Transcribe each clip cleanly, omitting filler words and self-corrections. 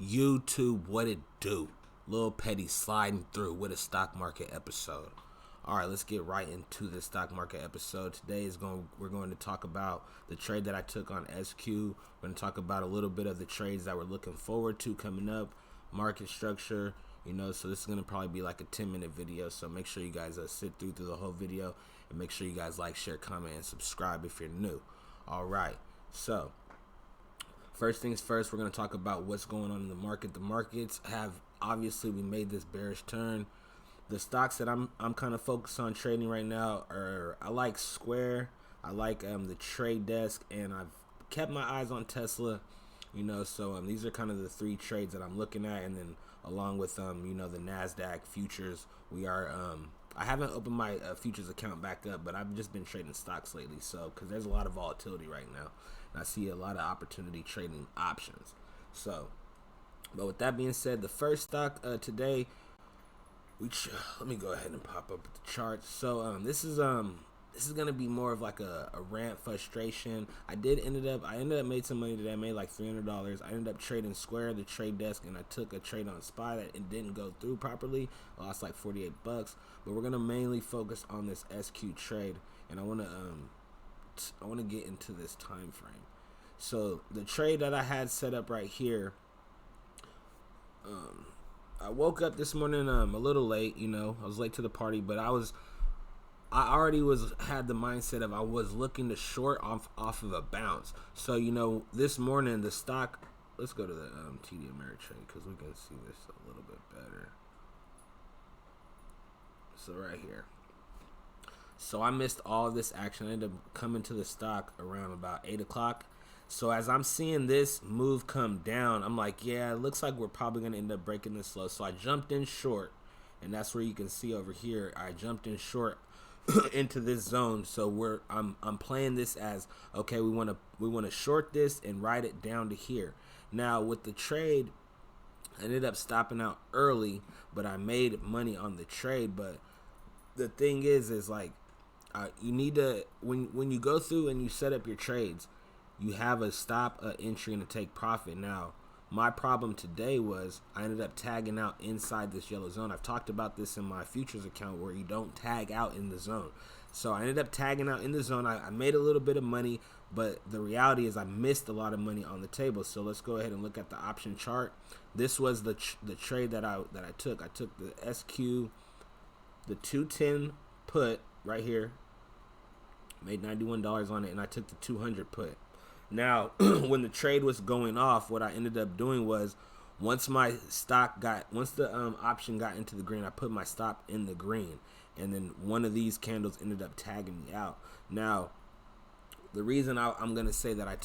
YouTube, what it do? Lil Petty sliding through with a stock market episode. All right, let's get right into the stock market episode. We're going to talk about the trade that I took on SQ. We're going to talk about a little bit of the trades that we're looking forward to coming up, market structure, so this is going to probably be like a 10-minute video. So make sure you guys sit through the whole video, and make sure you guys like, share, comment, and subscribe if you're new. All right, so first things first, we're going to talk about what's going on in the market. The markets we made this bearish turn. The stocks that I'm kind of focused on trading right now I like Square, I like the Trade Desk, and I've kept my eyes on Tesla. So these are kind of the three trades that I'm looking at, and then along with the NASDAQ futures, I haven't opened my futures account back up, but I've just been trading stocks lately. So because there's a lot of volatility right now, and I see a lot of opportunity trading options. But with that being said, the first stock today, let me go ahead and pop up the chart. So this is gonna be more of like a rant frustration. I ended up made some money today. I made like $300. I ended up trading Square, the Trade Desk, and I took a trade on SPY that it didn't go through properly. I lost like $48. But we're gonna mainly focus on this SQ trade, and I wanna get into this time frame. So the trade that I had set up right here, I woke up this morning a little late. I was late to the party, but I already had the mindset of I was looking to short off of a bounce. So this morning the stock. Let's go to the TD Ameritrade because we can see this a little bit better. So right here. So I missed all of this action. I ended up coming to the stock around about 8 o'clock. So as I'm seeing this move come down, I'm like, yeah, it looks like we're probably going to end up breaking this low. So I jumped in short, and that's where you can see over here. I jumped in short into this zone. So I'm playing this as, okay, we want to short this and ride it down to here. Now with the trade, I ended up stopping out early, but I made money on the trade. But the thing is like, you need to, when you go through and you set up your trades, you have a stop, a entry, and a take profit. Now, my problem today was I ended up tagging out inside this yellow zone. I've talked about this in my futures account where you don't tag out in the zone. So I ended up tagging out in the zone. I made a little bit of money, but the reality is I missed a lot of money on the table. So let's go ahead and look at the option chart. This was the trade that I took. I took the SQ, the 210 put right here, made $91 on it, and I took the 200 put. Now, when the trade was going off, what I ended up doing was once the option got into the green, I put my stop in the green, and then one of these candles ended up tagging me out. Now, the reason I'm gonna say that I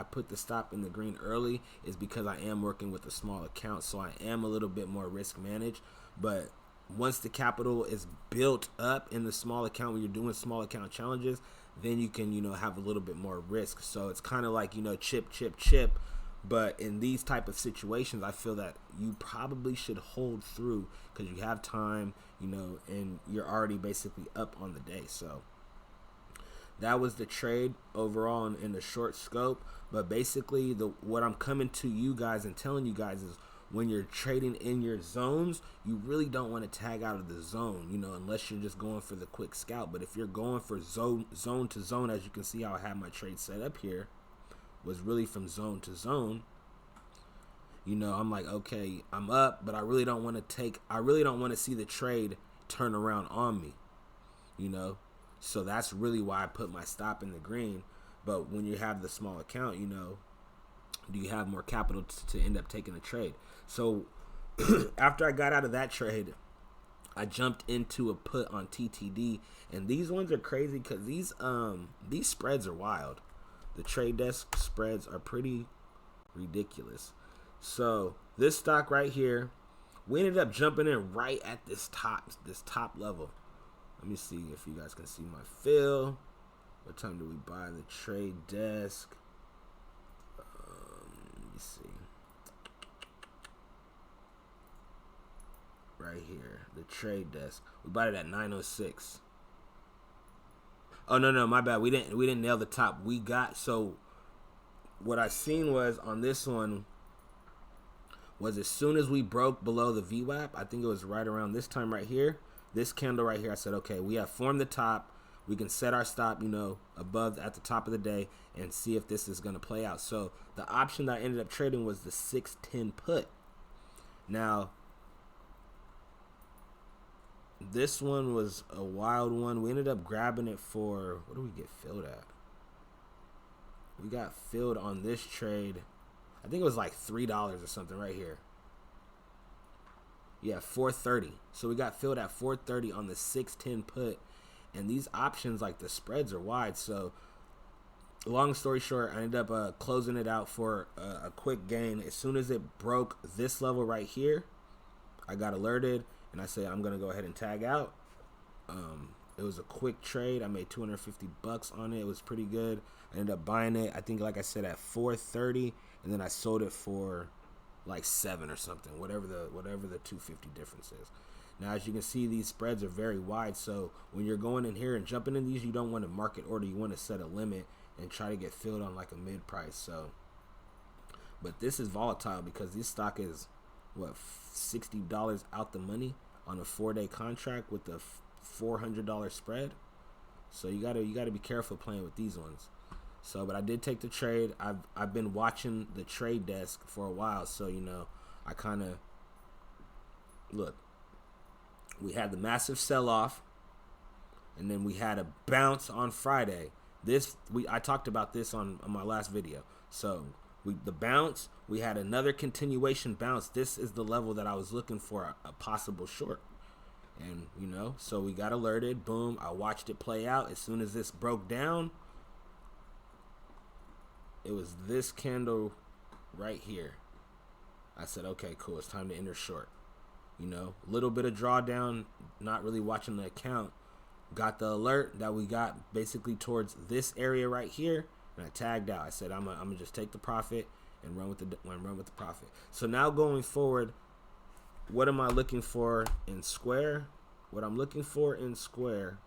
put the stop in the green early is because I am working with a small account, so I am a little bit more risk managed. But once the capital is built up in the small account, when you're doing small account challenges, then you can have a little bit more risk. So it's kind of like chip. But in these type of situations, I feel that you probably should hold through because you have time, and you're already basically up on the day. So that was the trade overall in the short scope. But basically, what I'm coming to you guys and telling you guys is, when you're trading in your zones, you really don't want to tag out of the zone, unless you're just going for the quick scalp. But if you're going for zone to zone, as you can see how I have my trade set up here, was really from zone to zone. I'm like, okay, I'm up, but I really don't want to see the trade turn around on me, So that's really why I put my stop in the green. But when you have the small account, do you have more capital to end up taking a trade? So after I got out of that trade, I jumped into a put on TTD, and these ones are crazy because these spreads are wild. The Trade Desk spreads are pretty ridiculous. So this stock right here, we ended up jumping in right at this top level. Let me see if you guys can see my fill. What time do we buy the Trade Desk? Let me see. Right here, the Trade Desk. We bought it at 906. Oh no, my bad. We didn't nail the top. What I seen was on this one, was as soon as we broke below the VWAP, I think it was right around this time right here, this candle right here, I said, okay, we have formed the top. We can set our stop, above at the top of the day and see if this is going to play out. So the option that I ended up trading was the 610 put. Now, this one was a wild one. We ended up grabbing it for, what do we get filled at? We got filled on this trade. I think it was like $3 or something right here. Yeah, 430. So we got filled at 430 on the 610 put. And these options, like the spreads are wide. So long story short, I ended up closing it out for a quick gain. As soon as it broke this level right here, I got alerted and I said, I'm going to go ahead and tag out. It was a quick trade. I made $250 on it. It was pretty good. I ended up buying it, I think, like I said, at 430, and then I sold it for like 7 or something, whatever the 250 difference is. Now, as you can see, these spreads are very wide, so when you're going in here and jumping in these, you don't want to market order. You want to set a limit and try to get filled on like a mid price. So, but this is volatile because this stock is what, $60 out the money on a 4-day contract with a $400 spread. So you gotta be careful playing with these ones. So, but I did take the trade. I've been watching the trade desk for a while, so I kind of look. We had the massive sell-off, and then we had a bounce on Friday. I talked about this on my last video. So the bounce, we had another continuation bounce. This is the level that I was looking for a possible short. And, so we got alerted. Boom. I watched it play out. As soon as this broke down, it was this candle right here. I said, okay, cool. It's time to enter short. Little bit of drawdown, not really watching the account. Got the alert that we got basically towards this area right here, and I tagged out. I said, I'm gonna just take the profit and run with the profit. So now going forward, what am I looking for in Square? What I'm looking for in Square,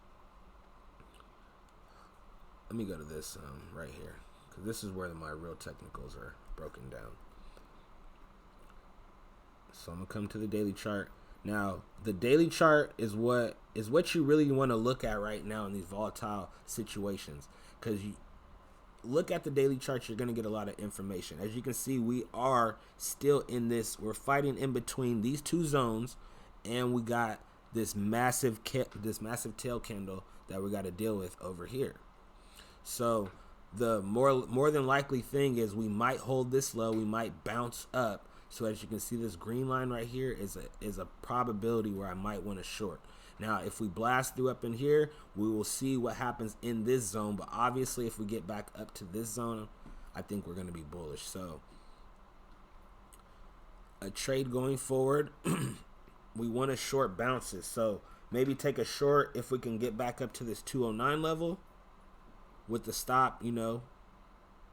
let me go to this right here, because this is where my real technicals are broken down. So I'm gonna come to the daily chart. Now, the daily chart is what you really want to look at right now in these volatile situations, because you look at the daily chart, you're gonna get a lot of information. As you can see, we are still in this. We're fighting in between these two zones, and we got this massive tail candle that we got to deal with over here. So the more than likely thing is we might hold this low, we might bounce up. So as you can see, this green line right here is a probability where I might want to short. Now, if we blast through up in here, we will see what happens in this zone. But obviously, if we get back up to this zone, I think we're going to be bullish. So a trade going forward, we want to short bounces. So maybe take a short if we can get back up to this 209 level with the stop,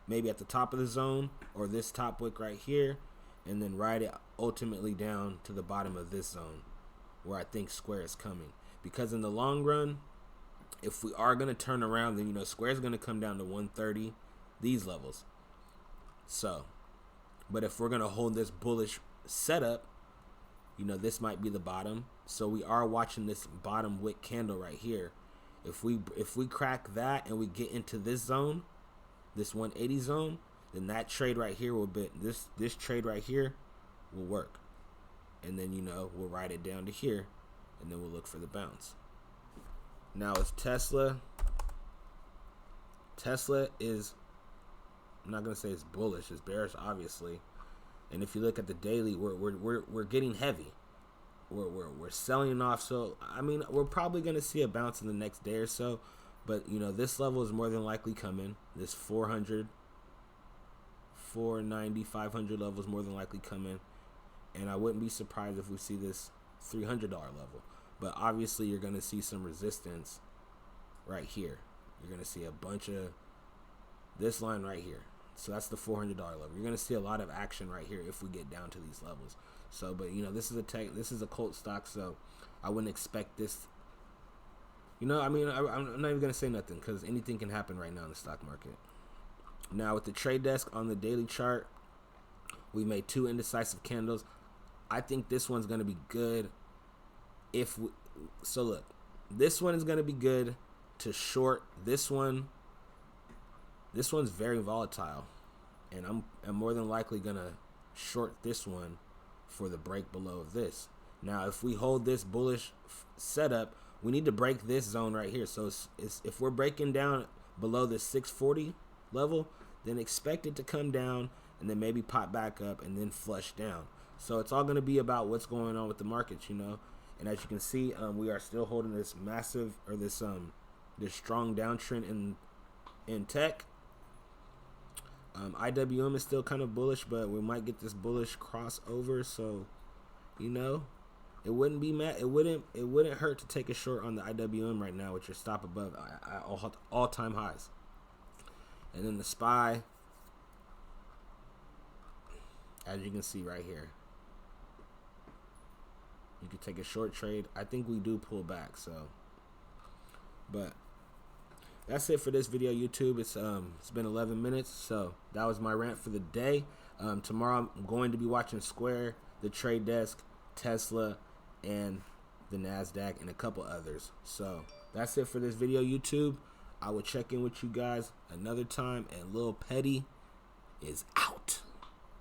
maybe at the top of the zone or this top wick right here, and then ride it ultimately down to the bottom of this zone where I think Square is coming. Because in the long run, if we are going to turn around, then, Square is going to come down to 130, these levels. So, but if we're going to hold this bullish setup, this might be the bottom. So we are watching this bottom wick candle right here. If we crack that and we get into this zone, this 180 zone, then that trade right here will be this trade right here will work. And then we'll ride it down to here, and then we'll look for the bounce. Now with Tesla is, I'm not gonna say it's bullish, it's bearish obviously. And if you look at the daily, we're getting heavy. We're selling off. So I mean, we're probably gonna see a bounce in the next day or so. But this level is more than likely coming. This 400, 490, 500 level is more than likely coming. And I wouldn't be surprised if we see this $300 level. But obviously, you're going to see some resistance right here. You're going to see a bunch of this line right here. So that's the $400 level. You're going to see a lot of action right here if we get down to these levels. So, but this is a cult stock, so I wouldn't expect this. I'm not even going to say nothing because anything can happen right now in the stock market. Now with the trade desk on the daily chart, We made 2 indecisive candles. I think this one's going to be good. So look, this one is going to be good to short. This one's very volatile, and I'm more than likely going to short this one for the break below of this. Now, if we hold this bullish setup, we need to break this zone right here. So if we're breaking down below the 640 level, then expect it to come down and then maybe pop back up and then flush down. So it's all going to be about what's going on with the markets, you know. And as you can see, we are still holding this massive, or this strong downtrend in tech. IWM is still kind of bullish, but we might get this bullish crossover. So, you know, it wouldn't be it wouldn't hurt to take a short on the IWM right now with your stop above all-time highs. And then the SPY, as you can see right here, you could take a short trade. I think we do pull back, so. But that's it for this video, YouTube. It's been 11 minutes, so that was my rant for the day. Tomorrow I'm going to be watching Square, the Trade Desk, Tesla, and the NASDAQ, and a couple others. So that's it for this video, YouTube. I will check in with you guys another time, and Lil Petty is out.